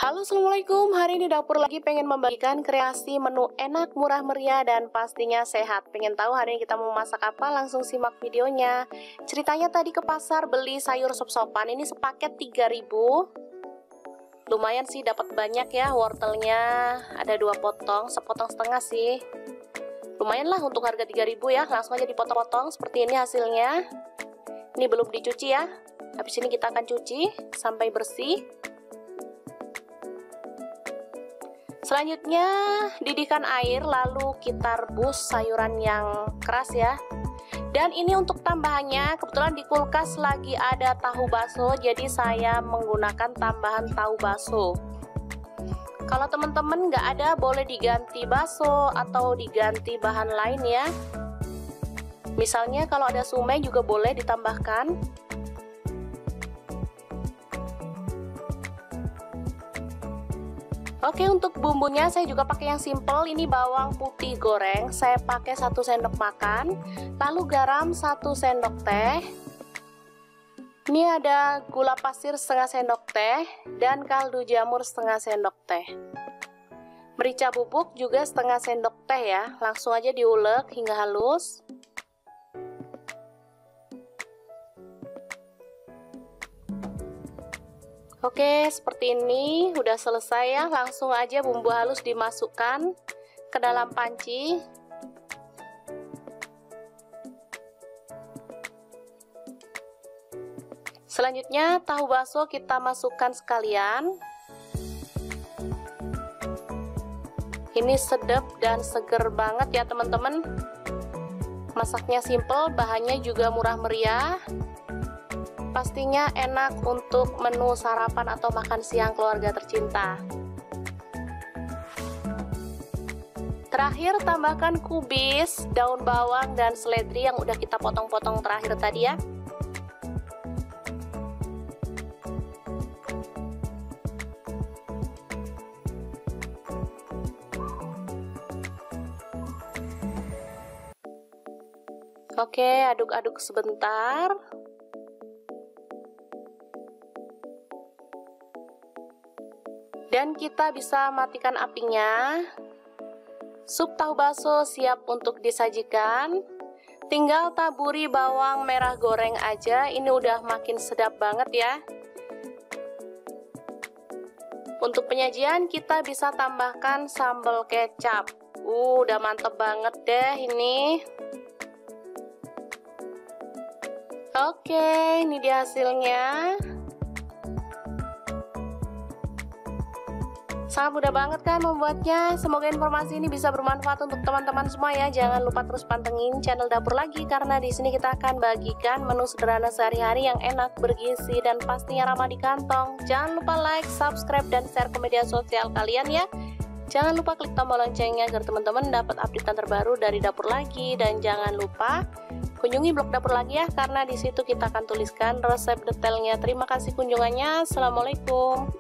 Halo, assalamualaikum. Hari ini dapur lagi pengen membagikan kreasi menu enak, murah meriah, dan pastinya sehat. Pengen tahu hari ini kita mau masak apa? Langsung simak videonya. Ceritanya tadi ke pasar beli sayur sop-sopan. Ini sepaket 3.000. Lumayan sih, dapat banyak ya. Wortelnya ada 2 potong, sepotong setengah sih. Lumayan lah untuk harga 3.000 ya. Langsung aja dipotong-potong. Seperti ini hasilnya. Ini belum dicuci ya. Habis ini kita akan cuci sampai bersih. Selanjutnya didihkan air, lalu kita rebus sayuran yang keras ya. Dan ini untuk tambahannya, kebetulan di kulkas lagi ada tahu bakso, jadi saya menggunakan tambahan tahu bakso. Kalau teman-teman nggak ada, boleh diganti bakso atau diganti bahan lain ya. Misalnya kalau ada sumai juga boleh ditambahkan. Oke, untuk bumbunya saya juga pakai yang simple. Ini bawang putih goreng, saya pakai 1 sendok makan. Lalu garam 1 sendok teh. Ini ada gula pasir setengah sendok teh dan kaldu jamur setengah sendok teh. Merica bubuk juga setengah sendok teh ya. Langsung aja diulek hingga halus. Oke, seperti ini udah selesai ya. Langsung aja bumbu halus dimasukkan ke dalam panci. Selanjutnya tahu bakso kita masukkan sekalian. Ini sedap dan seger banget ya teman-teman. Masaknya simple, bahannya juga murah meriah. Pastinya enak untuk menu sarapan atau makan siang keluarga tercinta. Terakhir tambahkan kubis, daun bawang, dan seledri yang udah kita potong-potong terakhir tadi ya. Oke, aduk-aduk sebentar. Dan kita bisa matikan apinya. Sup tahu bakso siap untuk disajikan. Tinggal taburi bawang merah goreng aja. Ini udah makin sedap banget ya. Untuk penyajian kita bisa tambahkan sambal kecap. Udah mantep banget deh ini. Oke, ini dia hasilnya. Sangat mudah banget kan membuatnya. Semoga informasi ini bisa bermanfaat untuk teman-teman semua ya. Jangan lupa terus pantengin channel Dapur Lagi, karena di sini kita akan bagikan menu sederhana sehari-hari yang enak, bergizi, dan pastinya ramah di kantong. Jangan lupa like, subscribe, dan share ke media sosial kalian ya. Jangan lupa klik tombol loncengnya agar teman-teman dapat update terbaru dari Dapur Lagi. Dan jangan lupa kunjungi blog Dapur Lagi ya, karena di situ kita akan tuliskan resep detailnya. Terima kasih kunjungannya. Assalamualaikum.